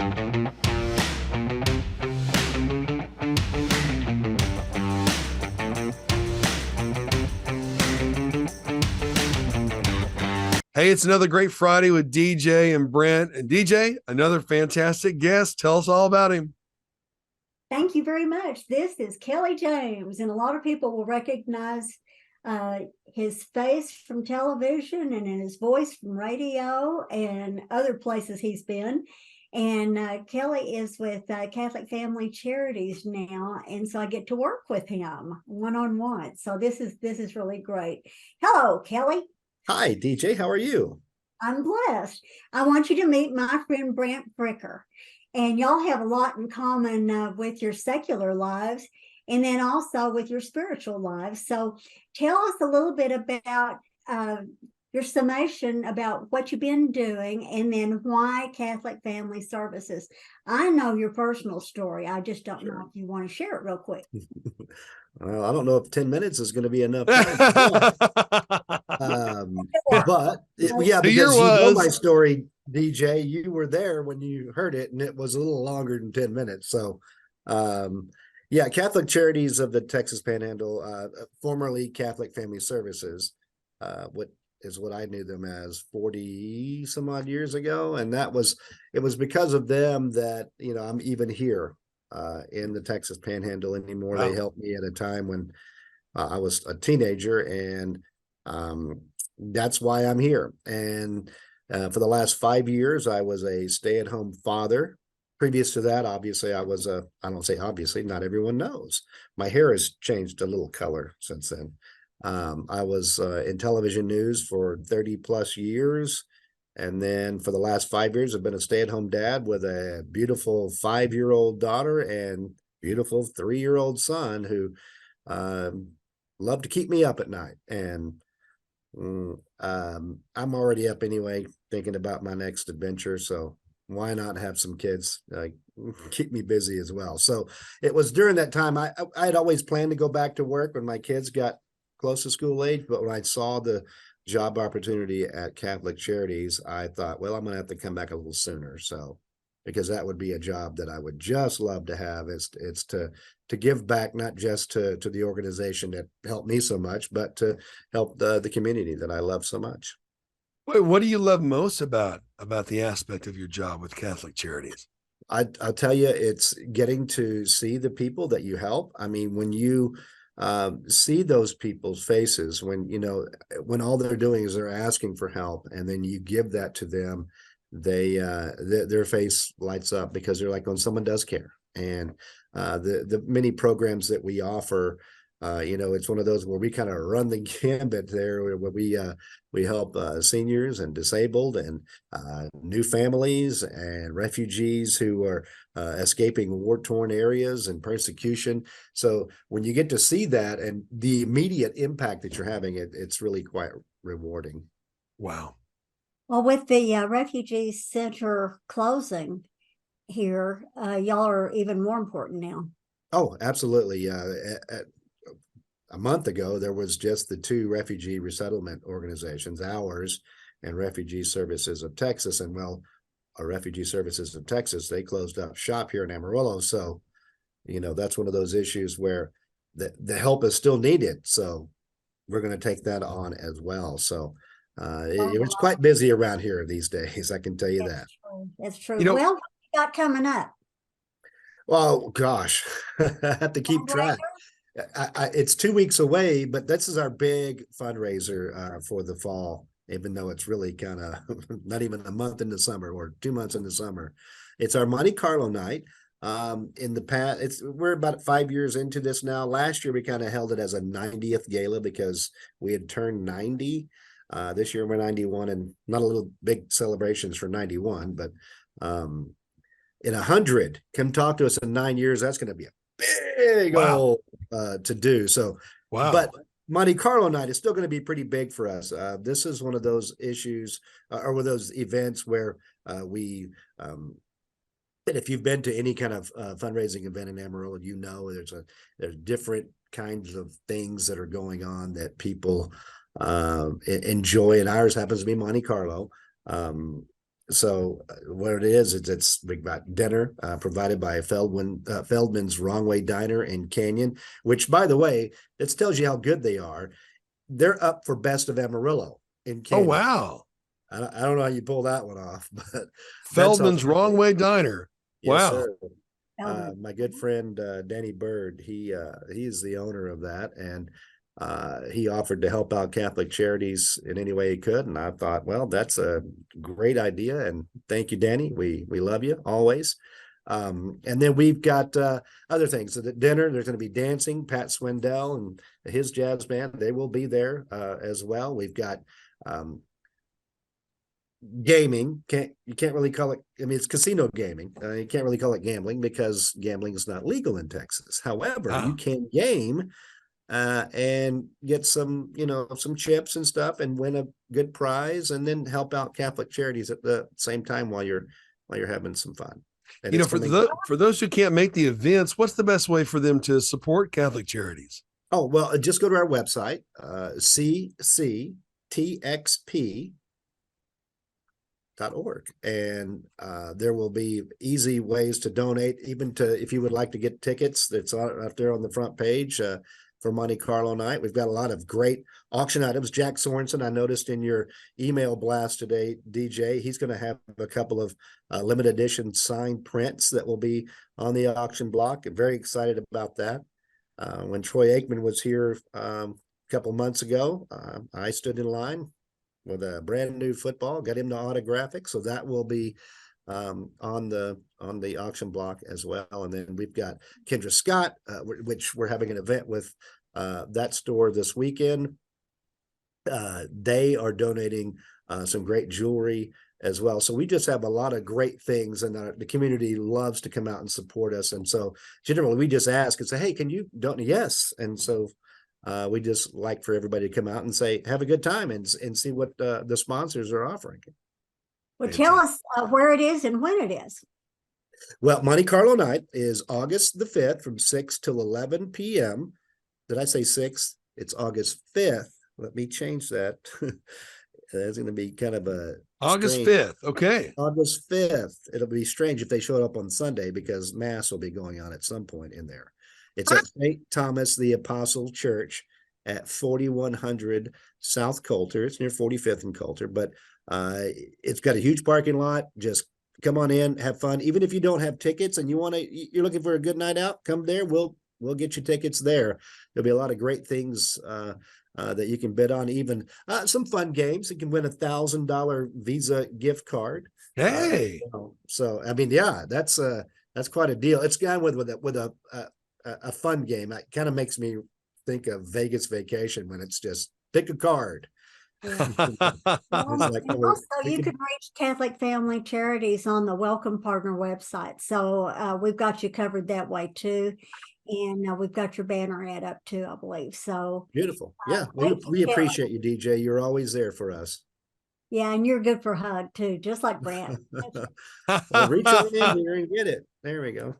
Hey, it's another great Friday with DJ and Brent. And DJ, another fantastic guest. Tell us all about him. Thank you very much. This is Kelly James, and a lot of people will recognize his face from television and in his voice from radio and other places he's been. And Kelly is with Catholic Family Charities now, and so I get to work with him one-on-one. So this is really great. Hello, Kelly. Hi, DJ. How are you? I'm blessed. I want you to meet my friend Brant Bricker. And y'all have a lot in common with your secular lives and then also with your spiritual lives. So tell us a little bit about your summation about what you've been doing and then why Catholic Family Services. I know your personal story. I just don't know if you want to share it real quick. Well, I don't know if 10 minutes is going to be enough time. But yeah, because you know my story, DJ, you were there when you heard it, and it was a little longer than 10 minutes. So, yeah, Catholic Charities of the Texas Panhandle, formerly Catholic Family Services, what I knew them as 40 some odd years ago. And it was because of them that, I'm even here in the Texas Panhandle anymore. Wow. They helped me at a time when I was a teenager, and that's why I'm here. And for the last 5 years, I was a stay-at-home father. Previous to that, obviously, I don't say obviously, not everyone knows. My hair has changed a little color since then. I was in television news for 30 plus years. And then for the last 5 years, I've been a stay-at-home dad with a beautiful 5-year-old daughter and beautiful 3-year-old son who love to keep me up at night. And I'm already up anyway, thinking about my next adventure. So why not have some kids keep me busy as well? So it was during that time I had always planned to go back to work when my kids got close to school age. But when I saw the job opportunity at Catholic Charities, I thought, well, I'm going to have to come back a little sooner. So, because that would be a job that I would just love to have. It's to give back, not just to the organization that helped me so much, but to help the community that I love so much. Wait, what do you love most about the aspect of your job with Catholic Charities? I'll tell you, it's getting to see the people that you help. I mean, when you see those people's faces, when all they're doing is they're asking for help, and then you give that to them, their face lights up because they're like, when someone does care. And the many programs that we offer, it's one of those where we kind of run the gambit there, where we help seniors and disabled and new families and refugees who are escaping war-torn areas and persecution. So when you get to see that and the immediate impact that you're having, it's really quite rewarding. Wow. Well, with the refugee center closing here, y'all are even more important now. Oh, absolutely. A month ago, there was just the 2 refugee resettlement organizations, ours and Refugee Services of Texas. And Refugee Services of Texas, they closed up shop here in Amarillo. So, that's one of those issues where the help is still needed. So we're going to take that on as well. So it was quite busy around here these days. I can tell you that. That's true. Well, what you got coming up? Well, gosh, I have to keep track. It's 2 weeks away, but this is our big fundraiser for the fall, even though it's really kind of not even a month into summer or 2 months into summer. It's our Monte Carlo night. In the past, we're about 5 years into this now. Last year, we kind of held it as a 90th gala because we had turned 90. This year, we're 91, and not a little big celebrations for 91, but in 100, come talk to us in 9 years. That's going to be a big goal to do. So, wow. But Monte Carlo night is still going to be pretty big for us. This is one of those issues or one of those events where we And if you've been to any kind of fundraising event in Amarillo, there's different kinds of things that are going on that people enjoy, and ours happens to be Monte Carlo. So what it is, we've got dinner provided by Feldman's Wrong Way Diner in Canyon, which, by the way, this tells you how good they are. They're up for Best of Amarillo in Oh, Canyon. wow. I don't know how you pull that one off, but Feldman's Wrong Way Diner. Yes, Wow. sir. My good friend Danny Bird, he's the owner of that, and he offered to help out Catholic Charities in any way he could. And I thought, well, that's a great idea, and thank you, Danny. We love you always. And then we've got other things. So at dinner, there's going to be dancing. Pat Swindell and his jazz band, they will be there as well. We've got gaming. You can't really call it, I mean, it's casino gaming. You can't really call it gambling because gambling is not legal in Texas. However, you can game and get some chips and stuff and win a good prize, and then help out Catholic Charities at the same time while you're having some fun. And for those who can't make the events, what's the best way for them to support Catholic Charities? Oh, well, just go to our website, cctxp.org, and there will be easy ways to donate, even if you would like to get tickets. That's out there on the front page for Monte Carlo night. We've got a lot of great auction items. Jack Sorensen, I noticed in your email blast today, DJ, he's going to have a couple of limited edition signed prints that will be on the auction block. I'm very excited about that. When Troy Aikman was here a couple months ago, I stood in line with a brand new football, got him to autograph it. So that will be on the auction block as well. And then we've got Kendra Scott, which we're having an event with that store this weekend. They are donating some great jewelry as well. So we just have a lot of great things, and the community loves to come out and support us. And so generally we just ask and say, hey, can you donate? Yes. And so we just like for everybody to come out and say, have a good time and see what the sponsors are offering. Well, tell us where it is and when it is. Well, Monte Carlo night is August the 5th from 6 till 11 p.m. Did I say 6th? It's August 5th. Let me change that. That's going to be kind of a August 5th. Okay. August 5th. It'll be strange if they showed up on Sunday because Mass will be going on at some point in there. It's at St. Thomas the Apostle Church at 4100 South Coulter. It's near 45th and Coulter, but it's got a huge parking lot. Just come on in, have fun. Even if you don't have tickets and you're looking for a good night out, come there. We'll get you tickets there. There'll be a lot of great things that you can bid on, even some fun games. You can win $1,000 Visa gift card. Hey. So I mean, yeah, that's quite a deal. It's gone with a fun game. It kind of makes me think of Vegas Vacation when it's just pick a card. Also, you can reach Catholic Family Charities on the Welcome Partner website. So we've got you covered that way too. And we've got your banner ad up too, I believe. So beautiful. Yeah, we appreciate you, DJ. You're always there for us. Yeah, and you're good for hug too, just like Brant. Well, reach on in here and get it. There we go.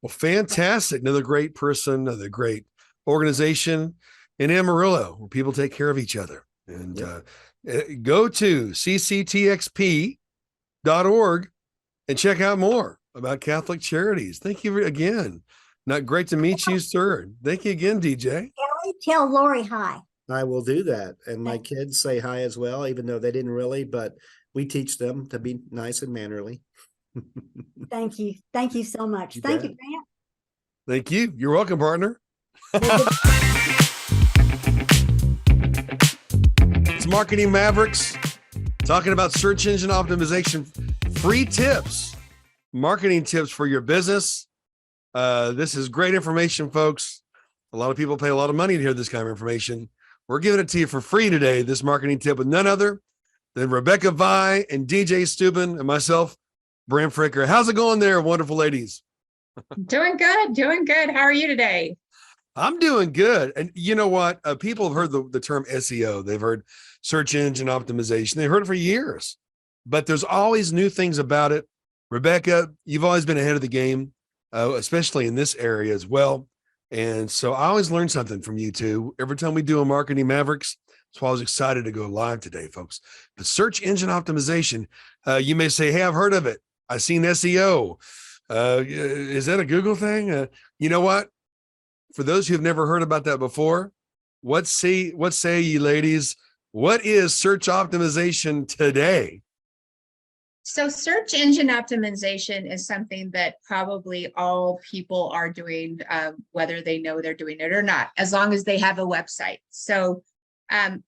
Well, fantastic. Another great person, another great organization in Amarillo where people take care of each other. And go to cctxp.org and check out more about Catholic Charities. Thank you again. Not great to meet you, sir. Thank you again, DJ. Kelly, tell Lori hi. I will do that. And my kids say hi as well, even though they didn't really, but we teach them to be nice and mannerly. Thank you. Thank you so much. Thank you, Brant. Thank you. You're welcome, partner. It's Marketing Mavericks, talking about search engine optimization, free tips, marketing tips for your business. This is great information, folks. A lot of people pay a lot of money to hear this kind of information. We're giving it to you for free today, this marketing tip with none other than Rebecca Vi and DJ Steuben and myself, Brant Fricker. How's it going there, wonderful ladies? Doing good, doing good. How are you today? I'm doing good. And you know what? People have heard the term SEO. They've heard search engine optimization. They've heard it for years, but there's always new things about it. Rebecca, you've always been ahead of the game, especially in this area as well. And so I always learn something from you two every time we do a Marketing Mavericks. That's why I was excited to go live today, folks. The search engine optimization, You may say, hey, I've heard of it. I've seen SEO. Is that a Google thing? You know what? For those who have never heard about that before, what say ye ladies? What is search optimization today? So search engine optimization is something that probably all people are doing, whether they know they're doing it or not, as long as they have a website. So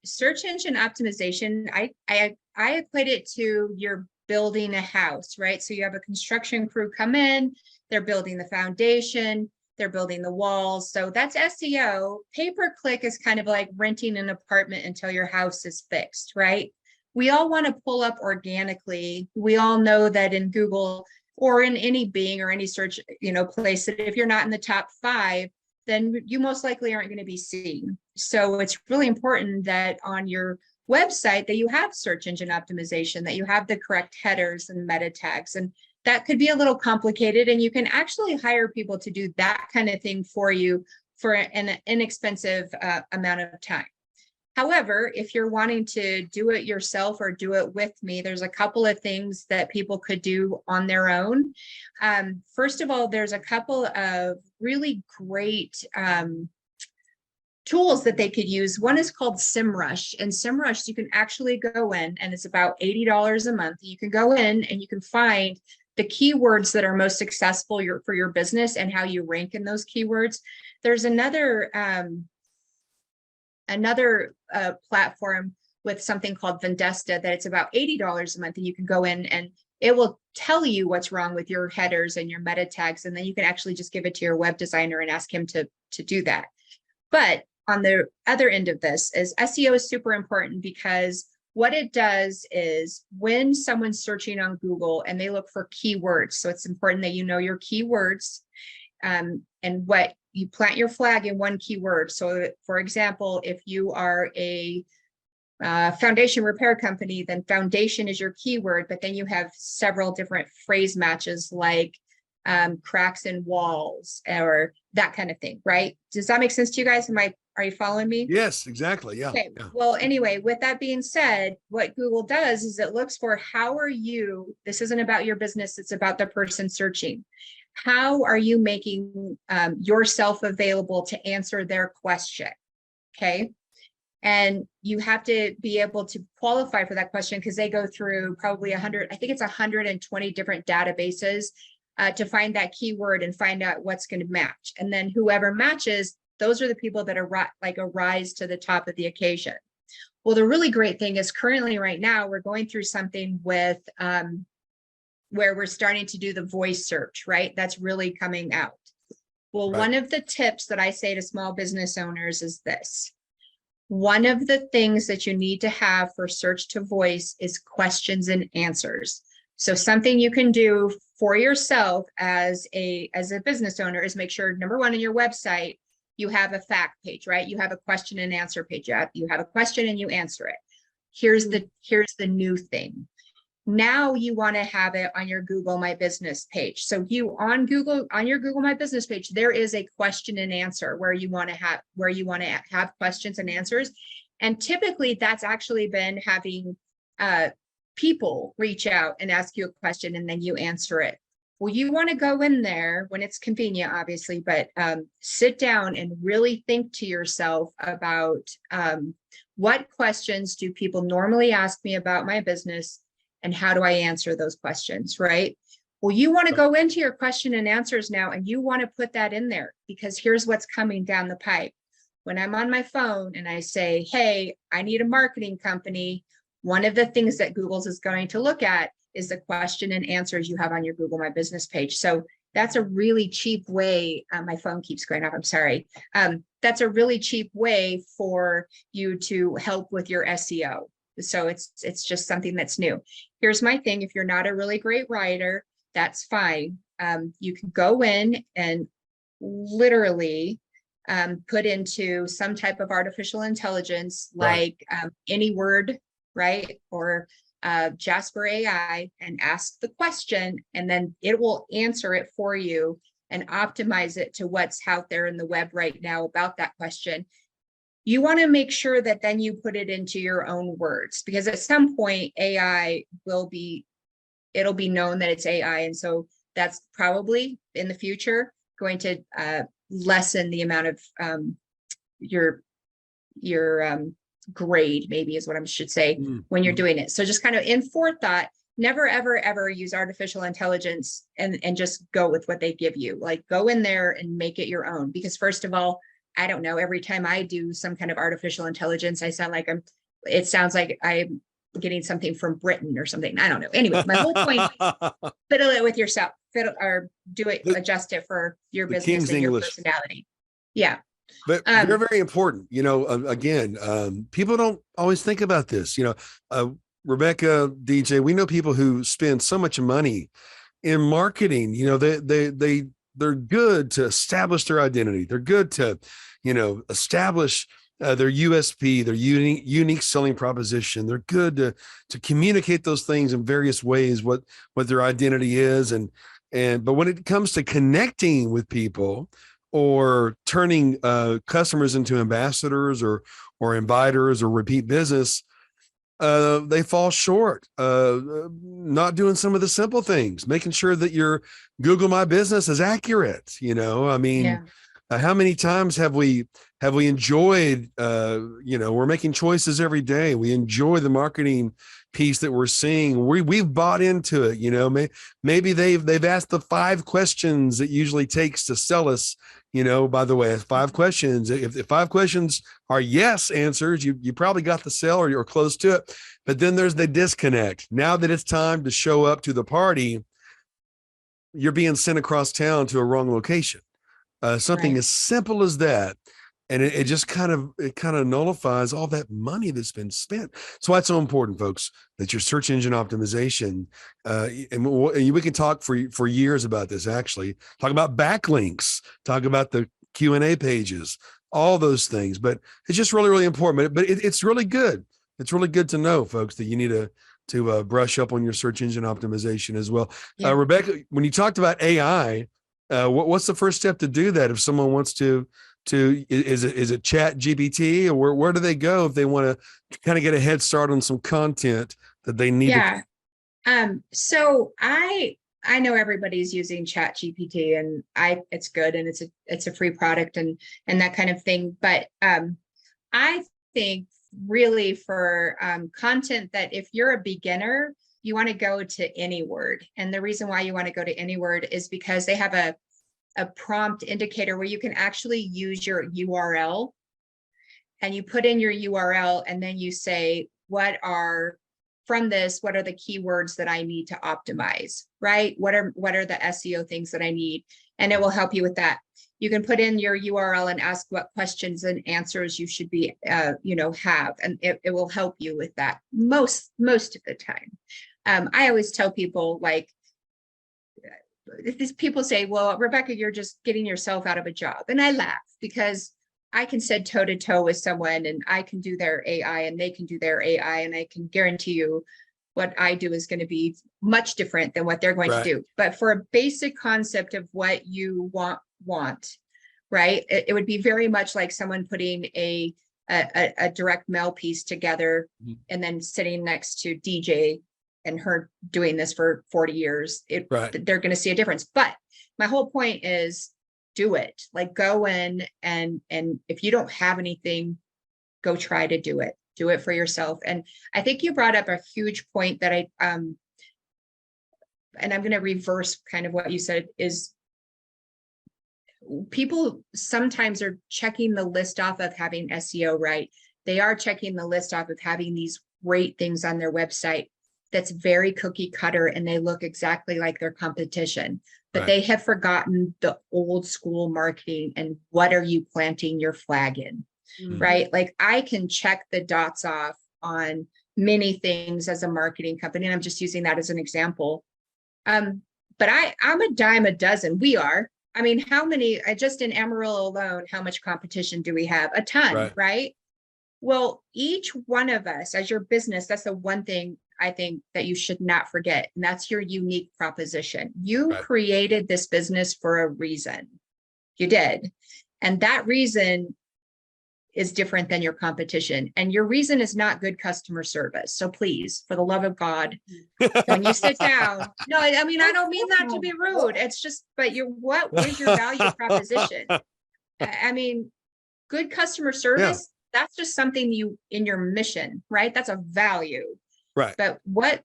search engine optimization, I equate it to you're building a house, right? So you have a construction crew come in, they're building the foundation, they're building the walls. So that's SEO. Pay-per-click is kind of like renting an apartment until your house is fixed, right? We all want to pull up organically. We all know that in Google or in any Bing or any search, place, that if you're not in the top 5, then you most likely aren't going to be seen. So it's really important that on your website that you have search engine optimization, that you have the correct headers and meta tags. And that could be a little complicated, and you can actually hire people to do that kind of thing for you for an inexpensive amount of time. However, if you're wanting to do it yourself or do it with me, there's a couple of things that people could do on their own. First of all, there's a couple of really great tools that they could use. One is called SEMrush, and SEMrush, you can actually go in, and it's about $80 a month. You can go in and you can find the keywords that are most successful for your business and how you rank in those keywords. There's another platform with something called Vendesta that it's about $80 a month, and you can go in and it will tell you what's wrong with your headers and your meta tags, and then you can actually just give it to your web designer and ask him to do that. But on the other end of this is SEO is super important, because what it does is when someone's searching on Google and they look for keywords, so it's important that you know your keywords, and what you plant your flag in one keyword. So for example, if you are a foundation repair company, then foundation is your keyword, but then you have several different phrase matches like cracks in walls or that kind of thing, right? Does that make sense to you guys? Are you following me? Yes, exactly. Yeah. Okay. Yeah. Well, anyway, with that being said, what Google does is it looks for this isn't about your business, it's about the person searching. How are you making yourself available to answer their question? Okay. And you have to be able to qualify for that question, because they go through probably 120 different databases to find that keyword and find out what's going to match. And then whoever matches, those are the people that arise to the top of the occasion. Well, the really great thing is currently right now, we're going through something with where we're starting to do the voice search, right? That's really coming out. Well, Right. One of the tips that I say to small business owners is this. One of the things that you need to have for search to voice is questions and answers. So something you can do for yourself as a business owner is make sure, number one, in your website, you have a fact page, right? You have a question and answer page. You have a question and you answer it. Here's the new thing. Now you want to have it on your Google My Business page. So on your Google My Business page, there is a question and answer where you want to have questions and answers. And typically that's actually been having people reach out and ask you a question and then you answer it. Well, you want to go in there when it's convenient, obviously, but sit down and really think to yourself about what questions do people normally ask me about my business, and how do I answer those questions, right? Well, you want to go into your question and answers now, and you want to put that in there, because here's what's coming down the pipe. When I'm on my phone and I say, hey, I need a marketing company, one of the things that Google's is going to look at is the question and answers you have on your Google My Business page. So that's a really cheap way. My phone keeps going off, I'm sorry. That's a really cheap way for you to help with your SEO. So it's just something that's new. Here's my thing. If you're not a really great writer, that's fine. You can go in and literally put into some type of artificial intelligence, like any word, right? Or Jasper AI, and ask the question, and then it will answer it for you and optimize it to what's out there in the web right now about that question. You want to make sure that then you put it into your own words, because at some point AI will be it'll be known that it's AI. And so that's probably in the future going to lessen the amount of your grade, maybe is what I should say, when you're doing it. So just kind of in forethought, never, ever, ever use artificial intelligence and just go with what they give you. Like, go in there and make it your own. Because first of all, I don't know, every time I do some kind of artificial intelligence, it sounds like I'm getting something from Britain or something. I don't know. Anyway, my whole point, fiddle it with yourself, adjust it for your business King's and your English. Personality. Yeah. But they're very important. Again, people don't always think about this. Rebecca, DJ, we know people who spend so much money in marketing. They're good to establish their identity. They're good to, establish their USP, their unique selling proposition. They're good to communicate those things in various ways, what their identity is. But when it comes to connecting with people or turning customers into ambassadors or inviters or repeat business, they fall short, not doing some of the simple things, making sure that your Google My Business is accurate. How many times have we enjoyed, we're making choices every day. We enjoy the marketing piece that we're seeing. We've bought into it. Maybe they've asked the 5 questions it usually takes to sell us. By the way, 5 questions. If 5 questions are yes answers, you probably got the sale or you're close to it. But then there's the disconnect. Now that it's time to show up to the party, you're being sent across town to a wrong location. Something as simple as that. And it just kind of nullifies all that money that's been spent. So that's so important, folks, that your search engine optimization, and we can talk for years about this, actually. Talk about backlinks, talk about the Q&A pages, all those things. But it's just really, really important. But it's really good. It's really good to know, folks, that you need to brush up on your search engine optimization as well. Yeah. Rebecca, when you talked about AI, what's the first step to do that if someone wants to is it Chat GPT, or where do they go if they want to kind of get a head start on some content that they need? So I know everybody's using Chat GPT, and it's good, and it's a free product and that kind of thing. But I think really for content that if you're a beginner, you want to go to AnyWord. And the reason why you want to go to AnyWord is because they have a prompt indicator where you can actually use your URL, and you put in your URL, and then you say, what are the keywords that I need to optimize, right? What are the SEO things that I need? And it will help you with that. You can put in your URL and ask what questions and answers you should be, have, and it will help you with that most of the time. I always tell people, like, if these people say, well, Rebecca, you're just getting yourself out of a job. And I laugh, because I can sit toe to toe with someone, and I can do their AI and they can do their AI. And I can guarantee you what I do is going to be much different than what they're going to do. But for a basic concept of what you want, right? It would be very much like someone putting a direct mail piece together and then sitting next to DJ and her doing this for 40 years, they're going to see a difference. But my whole point is, do it. Like, go in and if you don't have anything, go try to do it for yourself. And I think you brought up a huge point that and I'm going to reverse kind of what you said, is people sometimes are checking the list off of having SEO right. They are checking the list off of having these great things on their website that's very cookie cutter, and they look exactly like their competition, but they have forgotten the old school marketing and what are you planting your flag in, right? Like, I can check the dots off on many things as a marketing company, and I'm just using that as an example. But I'm a dime a dozen. We are. I mean, how many, just in Amarillo alone, how much competition do we have? A ton, right? Well, each one of us as your business, that's the one thing I think that you should not forget. And that's your unique proposition. You created this business for a reason. You did. And that reason is different than your competition. And your reason is not good customer service. So please, for the love of God, when you sit down, no, I mean, I don't mean that to be rude. It's just, but what is your value proposition? I mean, good customer service, that's just something you in your mission, right? That's a value. Right. But what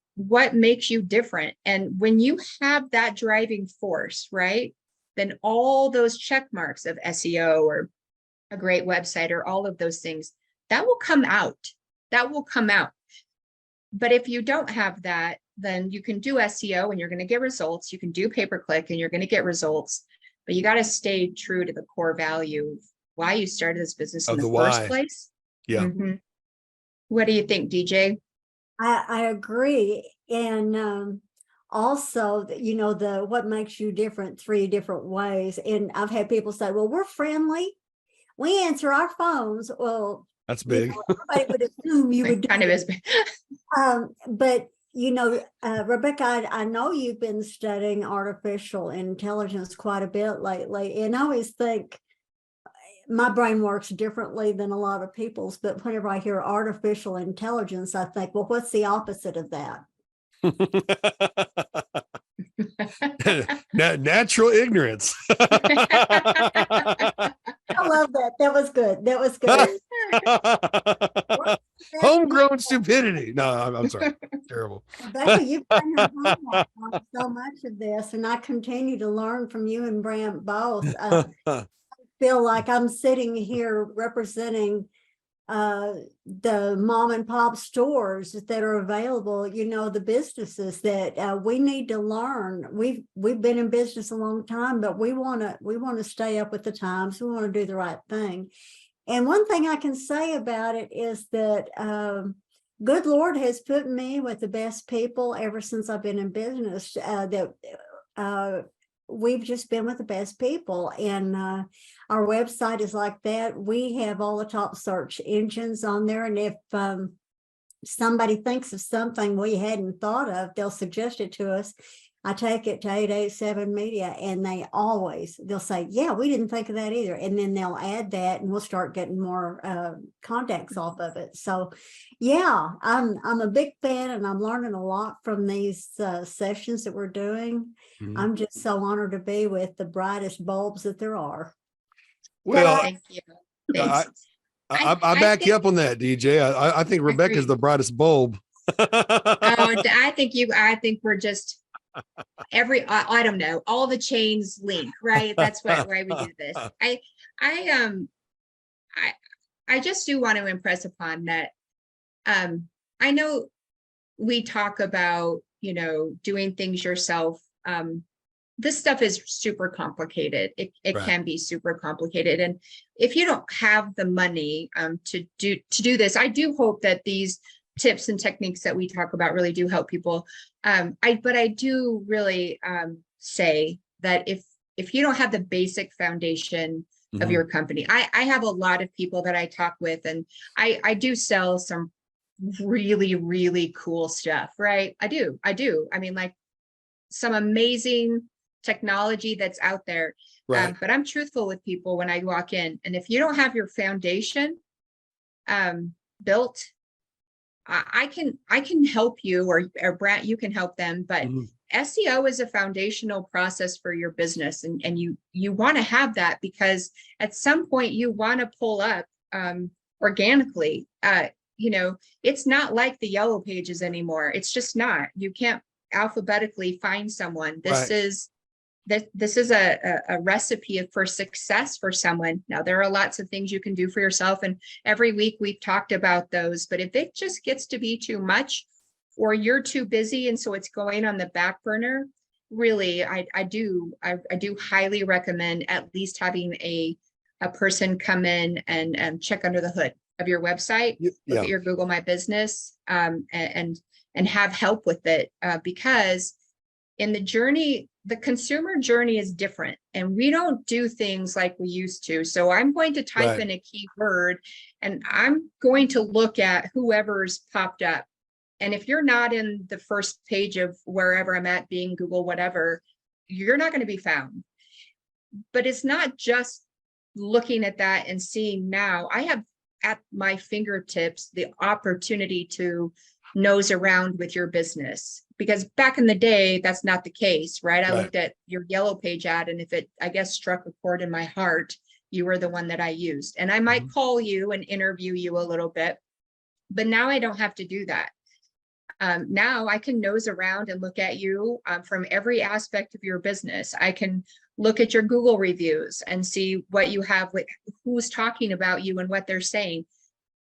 makes you different? And when you have that driving force, right, then all those check marks of SEO or a great website or all of those things, that will come out. That will come out. But if you don't have that, then you can do SEO and you're going to get results. You can do pay-per-click and you're going to get results. But you got to stay true to the core value of why you started this business in the first place. Yeah. Mm-hmm. What do you think, DJ? I agree. And also, what makes you different 3 different ways. And I've had people say, well, we're friendly. We answer our phones. Well, that's big. Everybody would assume you would do kind of is. But Rebecca, I know you've been studying artificial intelligence quite a bit lately, and I always think my brain works differently than a lot of people's, but whenever I hear artificial intelligence, I think, well, what's the opposite of that? Natural ignorance. I love that. That was good. That was good. Homegrown stupidity. No, I'm sorry. Terrible. Rebecca, you've done your homework on so much of this, and I continue to learn from you and Brant both. I feel like I'm sitting here representing the mom and pop stores that are available, the businesses that we need to learn. We've been in business a long time, but we want to stay up with the times. We want to do the right thing. And one thing I can say about it is that good Lord has put me with the best people ever since I've been in business, that we've just been with the best people, and our website is like that. We have all the top search engines on there, and if somebody thinks of something we hadn't thought of, they'll suggest it to us. I take it to 887 Media, and they'll say, yeah, we didn't think of that either. And then they'll add that, and we'll start getting more contacts off of it. So yeah, I'm a big fan, and I'm learning a lot from these sessions that we're doing. Mm-hmm. I'm just so honored to be with the brightest bulbs that there are. Well, thank you. I back you up on that, DJ. I think Rebecca's the brightest bulb. I think we're just I don't know, all the chains link, right? That's why we do this. I just do want to impress upon that. I know we talk about, doing things yourself. This stuff is super complicated. It right. can be super complicated. And if you don't have the money to do this, I do hope that these tips and techniques that we talk about really do help people. But I do really say that if you don't have the basic foundation mm-hmm. of your company, I have a lot of people that I talk with, and I do sell some really, really cool stuff, right? I do. I mean, like some amazing technology that's out there. Right. But I'm truthful with people when I walk in, and if you don't have your foundation built, I can help you, or Brant, you can help them, but mm-hmm. SEO is a foundational process for your business, and you want to have that, because at some point you want to pull up organically. It's not like the yellow pages anymore. It's just not. You can't alphabetically find someone. This right. is a recipe for success for someone. Now, there are lots of things you can do for yourself, and every week we've talked about those, but if it just gets to be too much, or you're too busy and so it's going on the back burner, really, I do highly recommend at least having a person come in and check under the hood of your website, look at your Google My Business, and have help with it, because in the journey, the consumer journey is different, and we don't do things like we used to. So I'm going to type right. in a keyword, and I'm going to look at whoever's popped up. And if you're not in the first page of wherever I'm at, Bing, Google, whatever, you're not going to be found. But it's not just looking at that and seeing now. I have at my fingertips the opportunity to nose around with your business. Because back in the day, that's not the case, right? I looked at your Yellow Page ad, and if it, I guess, struck a chord in my heart, you were the one that I used. And I might call you and interview you a little bit, but now I don't have to do that. Now I can nose around and look at you from every aspect of your business. I can look at your Google reviews and see what you have, who's talking about you and what they're saying.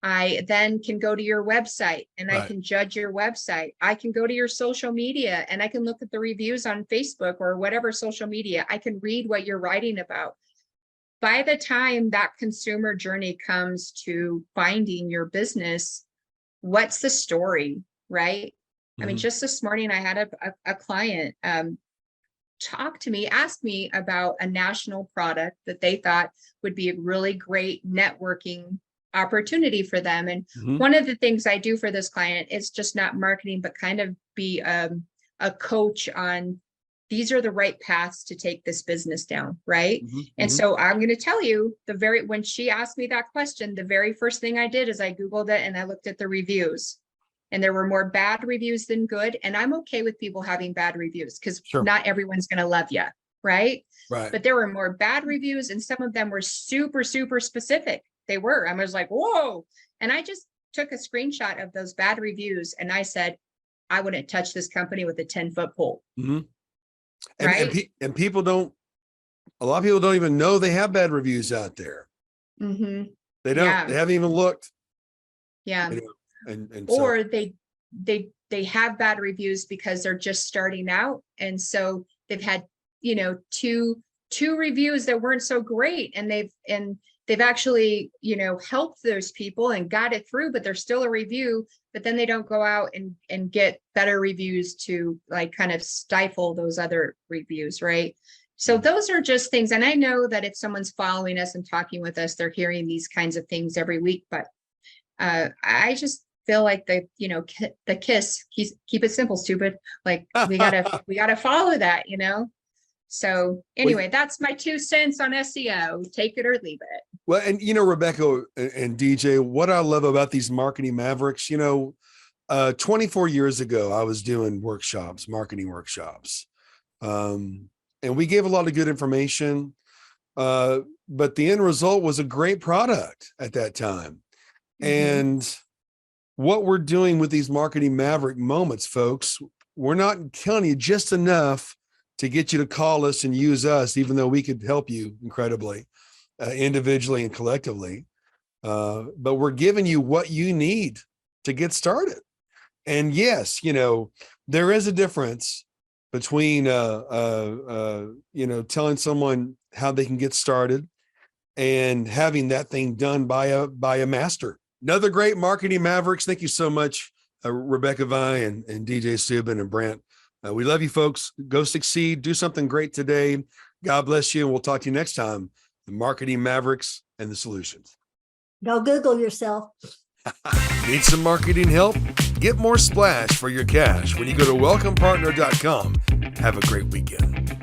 I then can go to your website and I can judge your website. I can go to your social media and I can look at the reviews on Facebook or whatever social media. I can read what you're writing about. By the time that consumer journey comes to finding your business, what's the story, right? I mean, just this morning, I had a client talk to me, ask me about a national product that they thought would be a really great networking opportunity for them. And one of the things I do for this client is just not marketing, but kind of be a coach on these are the right paths to take this business down, right? And so I'm going to tell you, when she asked me that question, the very first thing I did is I Googled it and I looked at the reviews. And there were more bad reviews than good. And I'm okay with people having bad reviews because not everyone's going to love you, right? But there were more bad reviews, and some of them were super, super specific. They were. I was like, whoa. And I just took a screenshot of those bad reviews and I said, I wouldn't touch this company with a 10-foot pole. And people don't, a lot of people don't even know they have bad reviews out there. They don't, they haven't even looked. You know, and or they have bad reviews because they're just starting out. And so they've had, two reviews that weren't so great. And they've actually, helped those people and got it through, but there's still a review, but then they don't go out and get better reviews to like kind of stifle those other reviews. Right. So those are just things. And I know that if someone's following us and talking with us, they're hearing these kinds of things every week, but I just feel like the KISS, keep it simple, stupid. Like we gotta follow that, So anyway, that's my 2 cents on SEO. Take it or leave it. Well, and Rebecca and DJ, what I love about these marketing mavericks, 24 years ago, I was doing marketing workshops. And we gave a lot of good information. But the end result was a great product at that time. And what we're doing with these marketing maverick moments, folks, we're not telling you just enough to get you to call us and use us, even though we could help you incredibly, individually and collectively. But we're giving you what you need to get started. And yes, there is a difference between, telling someone how they can get started and having that thing done by a master. Another great marketing mavericks. Thank you so much, Rebecca Vi and DJ Subin and Brant. We love you folks. Go succeed. Do something great today. God bless you. And we'll talk to you next time. The marketing mavericks and the solutions. Go Google yourself. Need some marketing help? Get more splash for your cash when you go to welcomepartner.com. Have a great weekend.